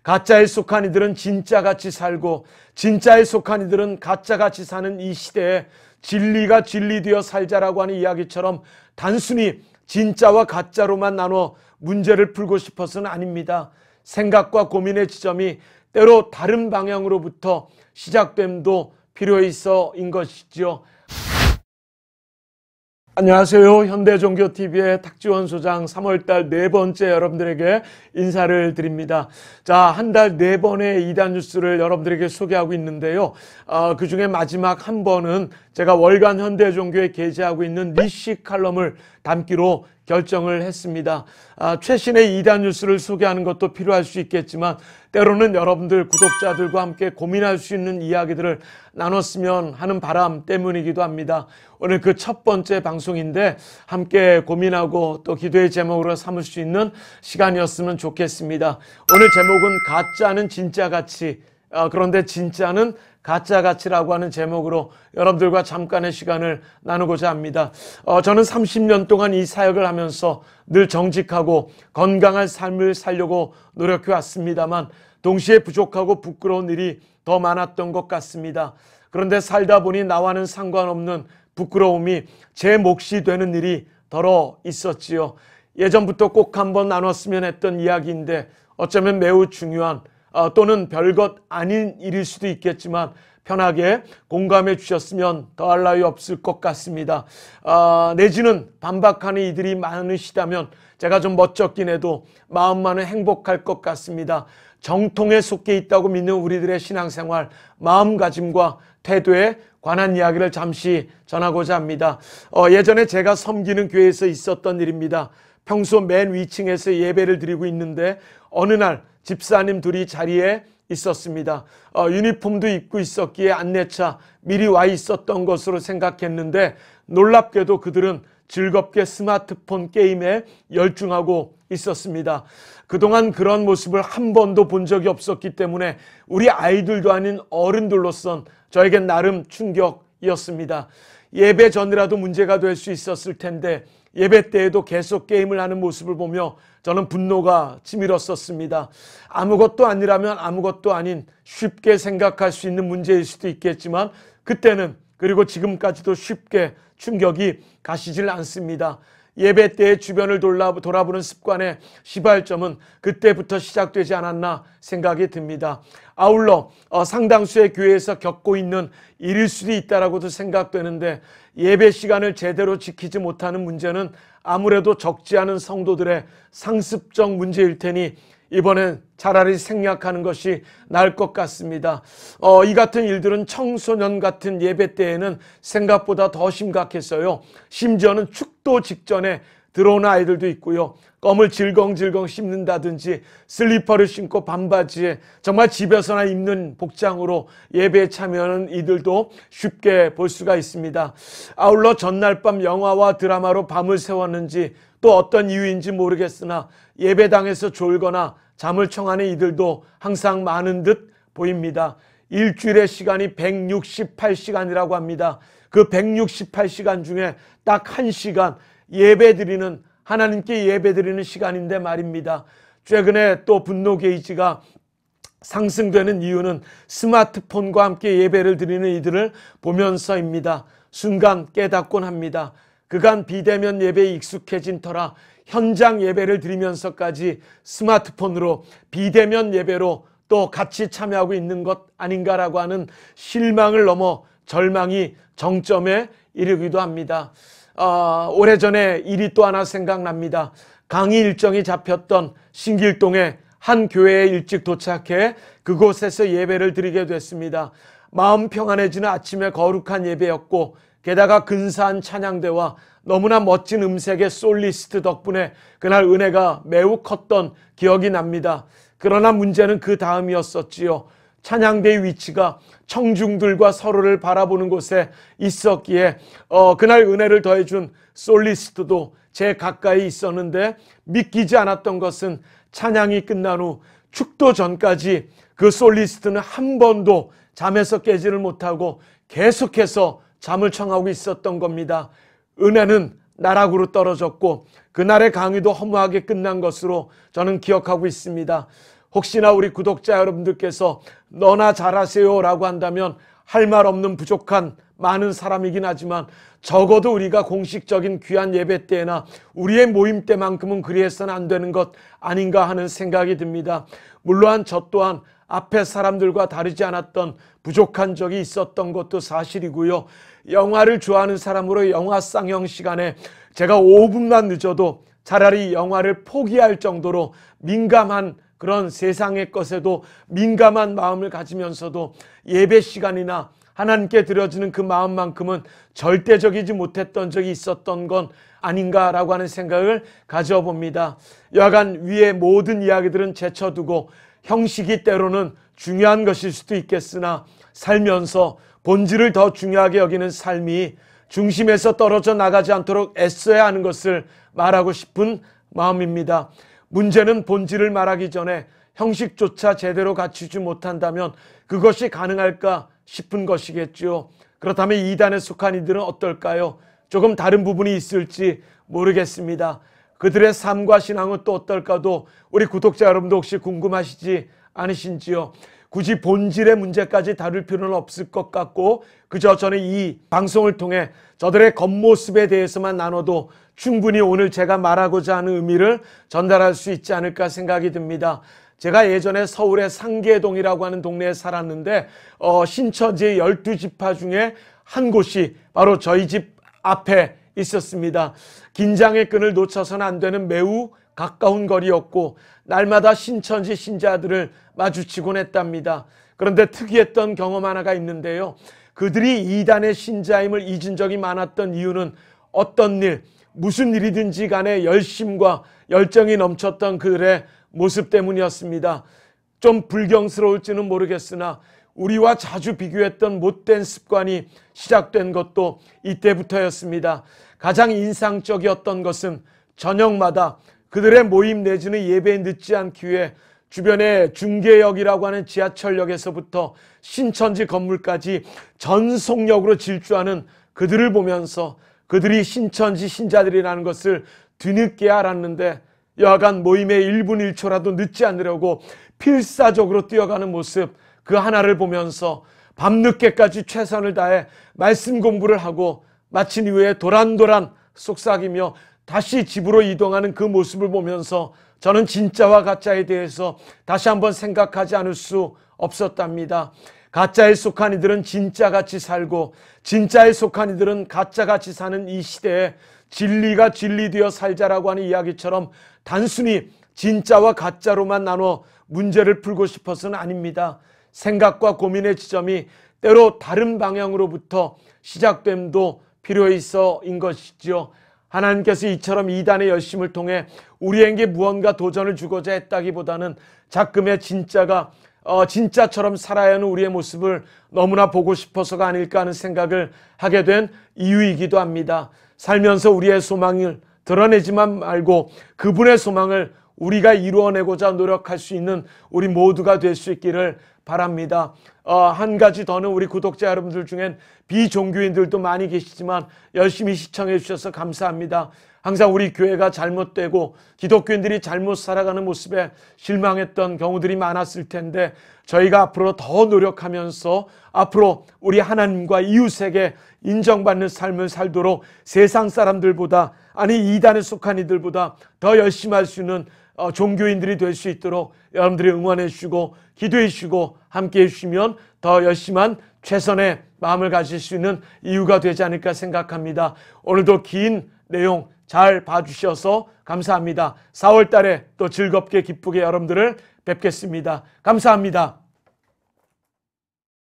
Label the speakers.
Speaker 1: 가짜에 속한 이들은 진짜같이 살고 진짜에 속한 이들은 가짜같이 사는 이 시대에 진리가 진리되어 살자라고 하는 이야기처럼 단순히 진짜와 가짜로만 나눠 문제를 풀고 싶어서는 아닙니다. 생각과 고민의 지점이 때로 다른 방향으로부터 시작됨도 필요 있어인 것이지요. 안녕하세요. 현대종교TV의 탁지원 소장 3월달 네 번째 여러분들에게 인사를 드립니다. 자, 한 달 네 번의 이단 뉴스를 여러분들에게 소개하고 있는데요. 그 중에 마지막 한 번은 제가 월간 현대종교에 게재하고 있는 니시 칼럼을 담기로 결정을 했습니다. 최신의 이단 뉴스를 소개하는 것도 필요할 수 있겠지만 때로는 여러분들 구독자들과 함께 고민할 수 있는 이야기들을 나눴으면 하는 바람 때문이기도 합니다. 오늘 그 첫 번째 방송인데 함께 고민하고 또 기도의 제목으로 삼을 수 있는 시간이었으면 좋겠습니다. 오늘 제목은 가짜는 진짜같이, 그런데 진짜는 가짜같이라고 하는 제목으로 여러분들과 잠깐의 시간을 나누고자 합니다. 저는 30년 동안 이 사역을 하면서 늘 정직하고 건강한 삶을 살려고 노력해 왔습니다만 동시에 부족하고 부끄러운 일이 더 많았던 것 같습니다. 그런데 살다 보니 나와는 상관없는 부끄러움이 제 몫이 되는 일이 더러 있었지요. 예전부터 꼭 한번 나눴으면 했던 이야기인데 어쩌면 매우 중요한 또는 별것 아닌 일일 수도 있겠지만 편하게 공감해 주셨으면 더할 나위 없을 것 같습니다. 내지는 반박하는 이들이 많으시다면 제가 좀 멋쩍긴 해도 마음만은 행복할 것 같습니다. 정통에 속해 있다고 믿는 우리들의 신앙생활, 마음가짐과 태도에 관한 이야기를 잠시 전하고자 합니다. 예전에 제가 섬기는 교회에서 있었던 일입니다. 평소 맨 위층에서 예배를 드리고 있는데 어느 날 집사님 둘이 자리에 있었습니다. 유니폼도 입고 있었기에 안내차 미리 와 있었던 것으로 생각했는데 놀랍게도 그들은 즐겁게 스마트폰 게임에 열중하고 있었습니다. 그동안 그런 모습을 한 번도 본 적이 없었기 때문에 우리 아이들도 아닌 어른들로선 저에겐 나름 충격이었습니다. 예배 전이라도 문제가 될 수 있었을 텐데 예배 때에도 계속 게임을 하는 모습을 보며 저는 분노가 치밀었었습니다. 아무것도 아니라면 아무것도 아닌 쉽게 생각할 수 있는 문제일 수도 있겠지만 그때는 그리고 지금까지도 쉽게 충격이 가시질 않습니다. 예배 때의 주변을 돌아보는 습관의 시발점은 그때부터 시작되지 않았나 생각이 듭니다. 아울러 상당수의 교회에서 겪고 있는 일일 수도 있다라고도 생각되는데 예배 시간을 제대로 지키지 못하는 문제는 아무래도 적지 않은 성도들의 상습적 문제일 테니 이번엔 차라리 생략하는 것이 나을 것 같습니다. 이 같은 일들은 청소년 같은 예배 때에는 생각보다 더 심각했어요. 심지어는 축도 직전에 들어오는 아이들도 있고요. 껌을 질겅질겅 씹는다든지 슬리퍼를 신고 반바지에 정말 집에서나 입는 복장으로 예배에 참여하는 이들도 쉽게 볼 수가 있습니다. 아울러 전날 밤 영화와 드라마로 밤을 새웠는지 또 어떤 이유인지 모르겠으나 예배당에서 졸거나 잠을 청하는 이들도 항상 많은 듯 보입니다. 일주일의 시간이 168시간이라고 합니다. 그 168시간 중에 딱 1시간 예배드리는 하나님께 예배드리는 시간인데 말입니다. 최근에 또 분노 게이지가 상승되는 이유는 스마트폰과 함께 예배를 드리는 이들을 보면서입니다. 순간 깨닫곤 합니다. 그간 비대면 예배에 익숙해진 터라 현장 예배를 드리면서까지 스마트폰으로 비대면 예배로 또 같이 참여하고 있는 것 아닌가라고 하는 실망을 넘어 절망이 정점에 이르기도 합니다. 오래전에 일이 또 하나 생각납니다. 강의 일정이 잡혔던 신길동의 한 교회에 일찍 도착해 그곳에서 예배를 드리게 됐습니다. 마음 평안해지는 아침의 거룩한 예배였고 게다가 근사한 찬양대와 너무나 멋진 음색의 솔리스트 덕분에 그날 은혜가 매우 컸던 기억이 납니다. 그러나 문제는 그 다음이었었지요. 찬양대의 위치가 청중들과 서로를 바라보는 곳에 있었기에 그날 은혜를 더해준 솔리스트도 제 가까이 있었는데 믿기지 않았던 것은 찬양이 끝난 후 축도 전까지 그 솔리스트는 한 번도 잠에서 깨지를 못하고 계속해서 잠을 청하고 있었던 겁니다. 은혜는 나락으로 떨어졌고 그날의 강의도 허무하게 끝난 것으로 저는 기억하고 있습니다. 혹시나 우리 구독자 여러분들께서 너나 잘하세요 라고 한다면 할 말 없는 부족한 많은 사람이긴 하지만 적어도 우리가 공식적인 귀한 예배 때나 우리의 모임 때만큼은 그리해서는 안 되는 것 아닌가 하는 생각이 듭니다. 물론 저 또한 앞에 사람들과 다르지 않았던 부족한 적이 있었던 것도 사실이고요. 영화를 좋아하는 사람으로 영화 상영 시간에 제가 5분만 늦어도 차라리 영화를 포기할 정도로 민감한 그런 세상의 것에도 민감한 마음을 가지면서도 예배 시간이나 하나님께 드려지는 그 마음만큼은 절대적이지 못했던 적이 있었던 건 아닌가라고 하는 생각을 가져봅니다. 여하간 위의 모든 이야기들은 제쳐두고 형식이 때로는 중요한 것일 수도 있겠으나 살면서 본질을 더 중요하게 여기는 삶이 중심에서 떨어져 나가지 않도록 애써야 하는 것을 말하고 싶은 마음입니다. 문제는 본질을 말하기 전에 형식조차 제대로 갖추지 못한다면 그것이 가능할까 싶은 것이겠죠. 그렇다면 이단에 속한 이들은 어떨까요? 조금 다른 부분이 있을지 모르겠습니다. 그들의 삶과 신앙은 또 어떨까도 우리 구독자 여러분도 혹시 궁금하시지 않으신지요? 굳이 본질의 문제까지 다룰 필요는 없을 것 같고 그저 저는 이 방송을 통해 저들의 겉모습에 대해서만 나눠도 충분히 오늘 제가 말하고자 하는 의미를 전달할 수 있지 않을까 생각이 듭니다. 제가 예전에 서울의 상계동이라고 하는 동네에 살았는데 신천지의 12지파 중에 한 곳이 바로 저희 집 앞에 있었습니다. 긴장의 끈을 놓쳐서는 안 되는 매우 가까운 거리였고 날마다 신천지 신자들을 마주치곤 했답니다. 그런데 특이했던 경험 하나가 있는데요. 그들이 이단의 신자임을 잊은 적이 많았던 이유는 어떤 일, 무슨 일이든지 간에 열심과 열정이 넘쳤던 그들의 모습 때문이었습니다. 좀 불경스러울지는 모르겠으나 우리와 자주 비교했던 못된 습관이 시작된 것도 이때부터였습니다. 가장 인상적이었던 것은 저녁마다 그들의 모임 내지는 예배에 늦지 않기 위해 주변에 중계역이라고 하는 지하철역에서부터 신천지 건물까지 전속력으로 질주하는 그들을 보면서 그들이 신천지 신자들이라는 것을 뒤늦게 알았는데 여하간 모임의 1분 1초라도 늦지 않으려고 필사적으로 뛰어가는 모습 그 하나를 보면서 밤늦게까지 최선을 다해 말씀 공부를 하고 마친 이후에 도란도란 속삭이며 다시 집으로 이동하는 그 모습을 보면서 저는 진짜와 가짜에 대해서 다시 한번 생각하지 않을 수 없었답니다. 가짜에 속한 이들은 진짜같이 살고 진짜에 속한 이들은 가짜같이 사는 이 시대에 진리가 진리되어 살자라고 하는 이야기처럼 단순히 진짜와 가짜로만 나눠 문제를 풀고 싶어서는 아닙니다. 생각과 고민의 지점이 때로 다른 방향으로부터 시작됨도 필요 있어인 것이죠. 하나님께서 이처럼 이단의 열심을 통해 우리에게 무언가 도전을 주고자 했다기보다는 작금의 진짜처럼 살아야 하는 우리의 모습을 너무나 보고 싶어서가 아닐까 하는 생각을 하게 된 이유이기도 합니다. 살면서 우리의 소망을 드러내지만 말고 그분의 소망을 우리가 이루어내고자 노력할 수 있는 우리 모두가 될 수 있기를 바랍니다. 한 가지 더는 우리 구독자 여러분들 중엔 비종교인들도 많이 계시지만 열심히 시청해 주셔서 감사합니다. 항상 우리 교회가 잘못되고 기독교인들이 잘못 살아가는 모습에 실망했던 경우들이 많았을 텐데 저희가 앞으로 더 노력하면서 앞으로 우리 하나님과 이웃에게 인정받는 삶을 살도록 세상 사람들보다 아니 이단에 속한 이들보다 더 열심히 할 수 있는 종교인들이 될 수 있도록 여러분들이 응원해 주시고 기도해 주시고 함께해 주시면 더 열심한 최선의 마음을 가질 수 있는 이유가 되지 않을까 생각합니다. 오늘도 긴 내용 잘 봐주셔서 감사합니다. 4월 달에 또 즐겁게 기쁘게 여러분들을 뵙겠습니다. 감사합니다.